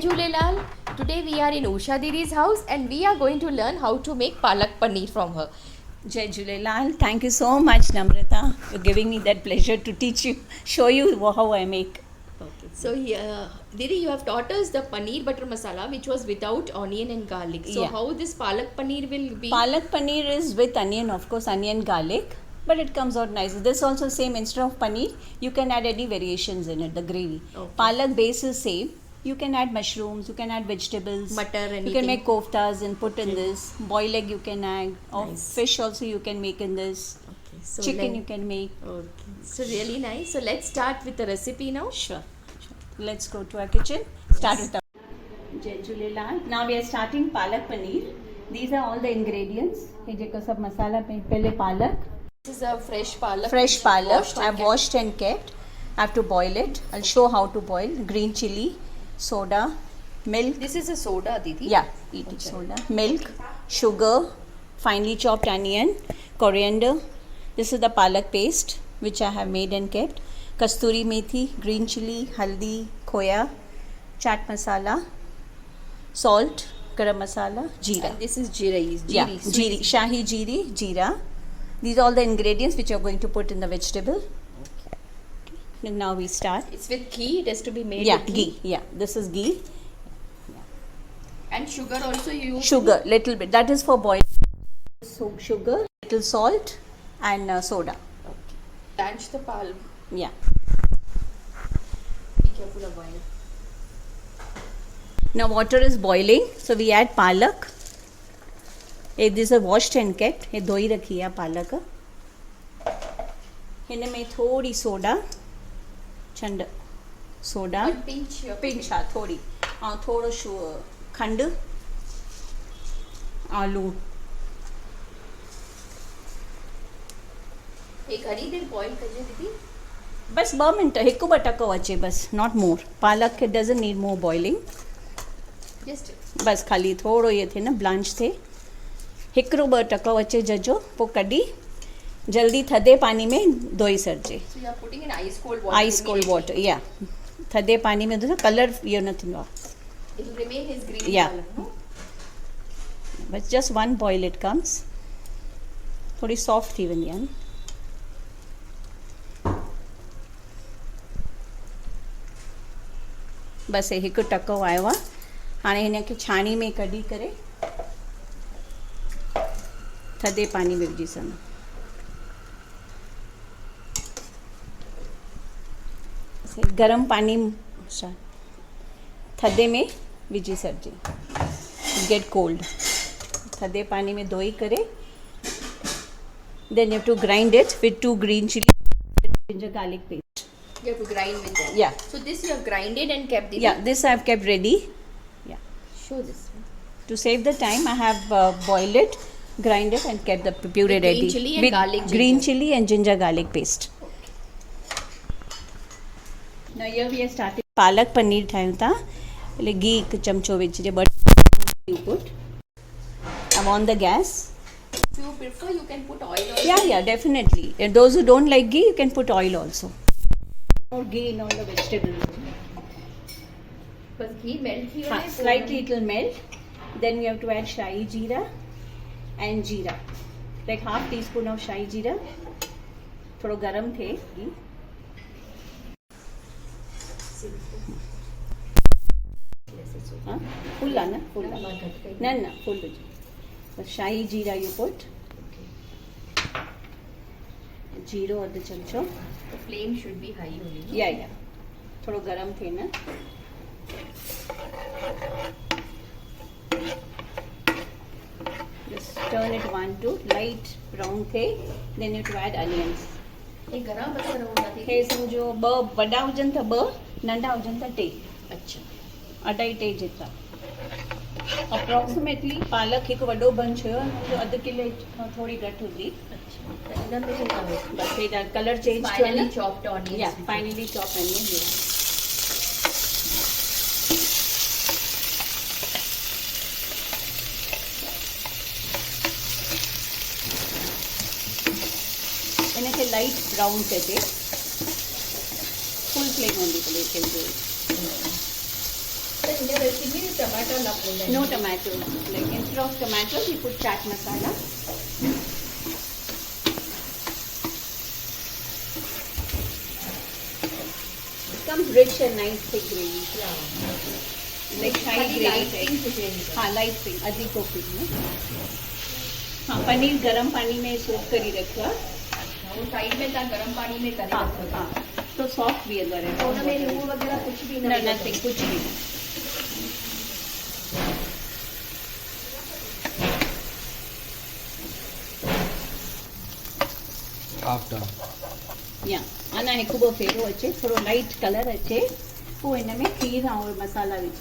Jhulelal. Today we are in Usha Didi's house and we are going to learn how to make palak paneer from her. Jai Jhulelal. Thank you so much, Namrata, for giving me that pleasure to teach you, show you how I make. So Didi, you have taught us the paneer butter masala which was without onion and garlic. So Yeah. how this palak paneer will be? Palak paneer is with onion, of course, onion, garlic, but it comes out nice. This also same, instead of paneer, you can add any variations in it, the gravy. Okay. Palak base is same. You can add mushrooms, you can add vegetables. Butter, You anything. can make koftas and put in this. Boiled egg you can add. Or Nice. fish also you can make in this. Okay, so Chicken you can make. Okay. So really nice. So let's start with the recipe now. Sure. Let's go to our kitchen. Start with the Jai Jhulelal. Now we are starting palak paneer. These are all the ingredients. ये जेको सब मसाला पहले palak. This is a fresh palak. Fresh which palak. washed and I've kept. washed and kept. I have to boil it. I'll show how to boil. Green chili, soda, milk. This is a soda, Didi. Yeah, eating soda. Milk, sugar, finely chopped onion, coriander. This is the palak paste which I have made and kept. Kasturi methi, green chili, haldi, khoya, chaat masala, salt, garam masala, jeera. And this is jeera. Yeah, jeeri, shahi jeeri, jeera. These are all the ingredients which you are going to put in the vegetable. And now we start. It's with ghee. It has to be made Yeah, with ghee. Yeah, this is ghee. And sugar also you use. Sugar, little bit. That is for boil. So sugar, little salt, and soda. Blanch the palak. Yeah. Be careful of oil. Now water is boiling, so we add palak. These are washed and kept. ये धोई रखी है पालक. इनमें थोड़ी soda, Chand soda, One pinch. Pinch हाँ थोड़ी, और थोड़ो खंड, आलू. एक घड़ी देर बॉईल करिए दीदी. बस 2 मिनट हिकु ॿ टको अचे बस, नॉट मोर. पालक खे doesn't need more boiling. Just बस खाली थोड़ो ये थे न ब्लांच थे. हिकिड़ो 2 टको अचे जजो, पोइ कढी जल्दी थधे पानी में धोई छॾिजे. so you are putting in ice cold water. Ice cold water. या थधे पानी में धो, कलर इहो न थींदो आहे. It will remain his green Yeah. color. No? बस जस्ट 1 बॉइल इट कम्स. थोड़ी सॉफ्ट थी वेंदी आहे न. बसि हिकु टको आयो आहे. हाणे हिन खे छाणी में कढी करे थधे पानी में विझी सघूं. गरम पानी थधे में विझी छॾिजे. Gate cold. थधे पानी में धोई करे. Then you have to grind it with 2 green chili, ginger garlic paste. You have to grind with that. Yeah. So this you have grinded and kept the. Yeah, this I have kept ready. Yeah. Show this one. To save the time, I have boiled it, grind it, and kept the puree With ready. green chilli and with garlic green ginger. chili and ginger garlic paste. Now here we are starting. Palak paneer ठाहियूं था. એટલે ઘી 1 ચમચો વિझिजे. Butter you put. I'm on the gas. If you prefer, you can put oil also. Yeah, definitely. And those who don't like ghee, you can put oil also. Or ghee in all the vegetables. But ghee melt here. Slightly it will melt. Then we have to add shahi jeera and jeera. Like half teaspoon of shahi jeera. थोड़ो गरम थे घी. हाँ full ना full ना full विझो. बस शाही जीरा you put. Zero 1/2 चमचो. The flame should be high only. No? या थोड़ो गरम थे ना. Just turn it 1 to light brown थे. Then you have to add onions. ये गरम बसर होना थी. हे समझो 2 वॾा हुजनि त 2, नंढा हुजनि त 2. अच्छा. 2.5 टे जेतिरा. अप्रोक्सीमेटली पालक हिकु वॾो बंच हुयो, हुनजो 1/2 किलो थोड़ी घटि हूंदी. अच्छा. इधर में होता है. बस हे कलर चेंज थियो Finally न. chopped onions. या फाइनली चॉप onion. इनखे लाइट ब्राउन कजे. फुल फ्लेम हूंदी भले कंहिंजो. So in the recipe, tomato na put. No tomato. Like instead of tomatoes, we put chaat masala. It comes rich and nice thick gravy. Like high gravy. हाँ light pink, अधिक को pink में. हाँ पनीर गरम पानी में सोक करी रखा. वो साइड में था गरम पानी में करे रखो. हाँ तो सॉफ्ट भी अंदर है. तो उनमें नींबू वगैरह कुछ भी ना नथिंग कुछ भी. After. या आना है खूब फेरो अच्छे थोड़ो लाइट कलर अच्छे पोइ हिन में खीर और मसाला विझ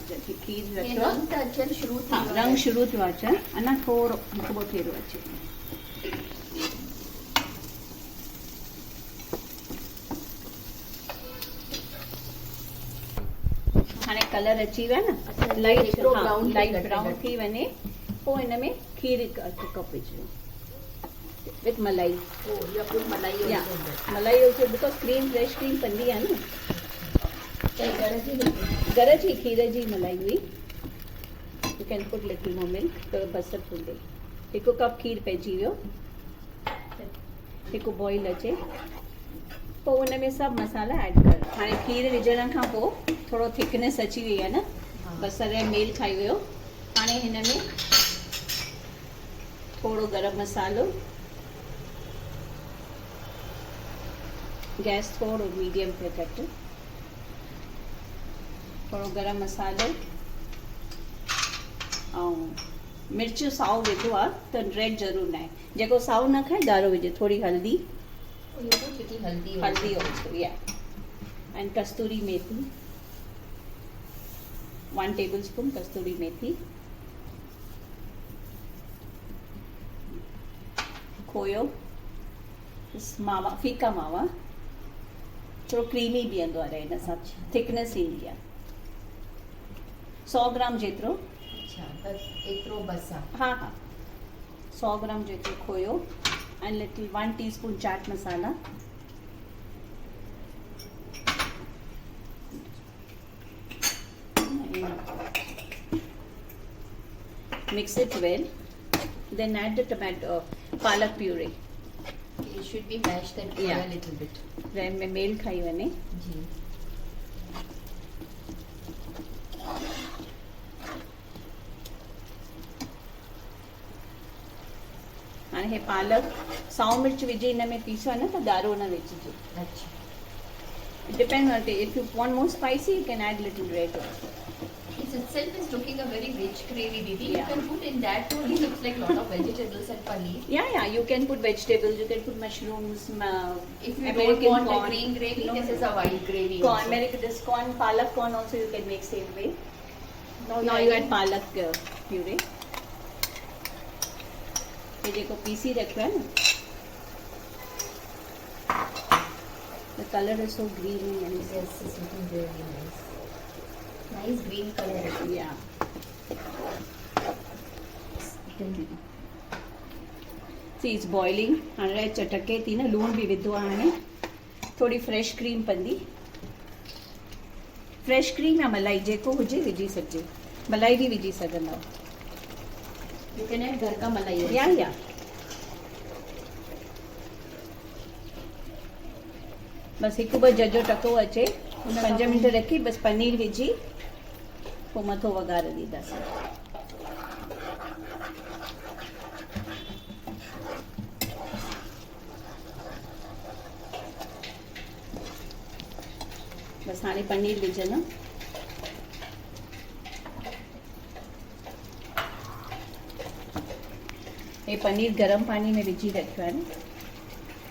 खीर रखो. रंग त अचनि शुरू थी हाँ वियो रंग आहे. शुरू थियो अचनि अञा थोरो हिकु ॿ फेरो अचे. हाणे कलर अची वियो आहे न लाइट हिकिड़ो brown लाइट थी ब्राउन थी वञे पोइ हिन में खीर हिकु कप विझो विथ मलाई. Oh, you have put malai या also in that. मलाई also because cream fresh cream पवंदी आहे न. त घर जी लिखी. घर जी खीर जी मलाई हुई. You can put little more milk त बसर फुले. हिकु कप खीर पइजी वियो. हिकु बॉइल अचे पोइ हुन में सभु मसाला ऐड कर. हाणे खीर विझण खां पोइ थोरो थिकनेस अची वई आहे न. बसर ऐं मेल खाई वियो. हाणे हिन में थोरो गरम मसालो. गैस थोरो मीडियम पे कट. थोरो गरम मसालो ऐं मिर्च साओ विधो आहे त रेड ज़रूरु न आहे. जेको साओ न खाए ॻाढ़ो विझे. थोरी हल्दी You put little haldi also. हल्दी ऑल्सो या एंड कस्तूरी मेथी 1 टेबलस्पून कस्तूरी मेथी. खोयो मावा फीका मावा थोरो क्रीमी बीहंदो आहे हिन सां थिकनेस ईंदी आहे. 100 ग्राम जेतिरो. अच्छा त एतिरो बस आहे. हाँ हाँ 100 ग्राम जेतिरो खोयो and little 1 teaspoon chaat masala. Mix it well. Then add the tomato, palak puree. It should be mashed and fry Yeah. a little bit. Then में मेल खाई वने. जी. हाणे हे पालक साओ मिर्च विझी हिन में पीसो आहे न त ॻाढ़ो न विझिजे. अच्छा. It depends on it. If you want more spicy, you can add little red also. This itself is looking a very rich gravy, Didi. You Yeah. can put in that only looks like lot of vegetables and paneer. Yeah, you can put vegetables. You can put mushrooms. If you American don't want corn. a green gravy, No. this is a white gravy. Corn, also. American this corn, palak corn also you can make same way. Now Now you add palak puree. ये देखो PC रखा है ना. The color is so greeny and Yes, it's looking very nice. Nice green color. yeah. See it's boiling. हाणे चटके थी न लूण भी विधो आहे हाणे. थोड़ी फ्रेश क्रीम पंदी. फ्रेश क्रीम या मलाई जेको हुजे विझी सघिजे. मलाई भी विझी सघंदा आहियो. You can add घर का मलाई. also. या बस हिकु ॿ जजो टको अचे 5 मिंट रखी बस पनीर विझी पोइ मथो वघार ॾींदासीं. बस हाणे पनीर विझंदमि. हे पनीर गरम पानी में विझी रखियो आहे न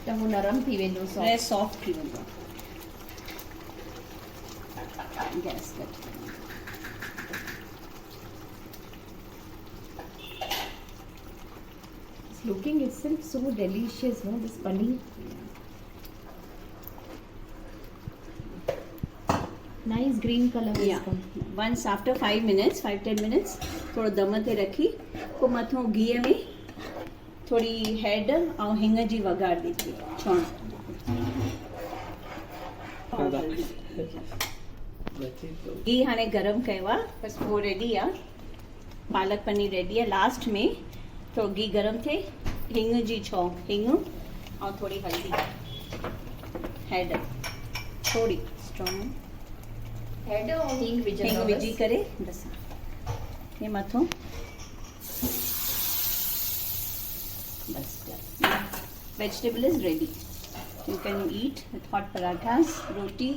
त वो नरम थी वेंदो ऐं soft. सॉफ्ट थी वेंदो. गैस घटि. It's looking itself so delicious, no? This paneer. Nice green color has Yeah. come. Once after 5-10 minutes थोड़ो दम ते रखी पोइ मथां घीअ में थोड़ी हैड ऐं हिंग जी वघार ॾिठी छौण. घी हाणे गरम कयो आहे बसि उहो रेडी आहे पालक पनीर रेडी आहे लास्ट में थोरो घी गरम थिए हिंग जी छौंक हिंग ऐं थोरी हल्दी हैड थोरी स्ट्रॉन्ग हेड और हींग हिंग विझी करे बसि हे मथो बसि vegetable is ready. You can eat with hot parathas, roti,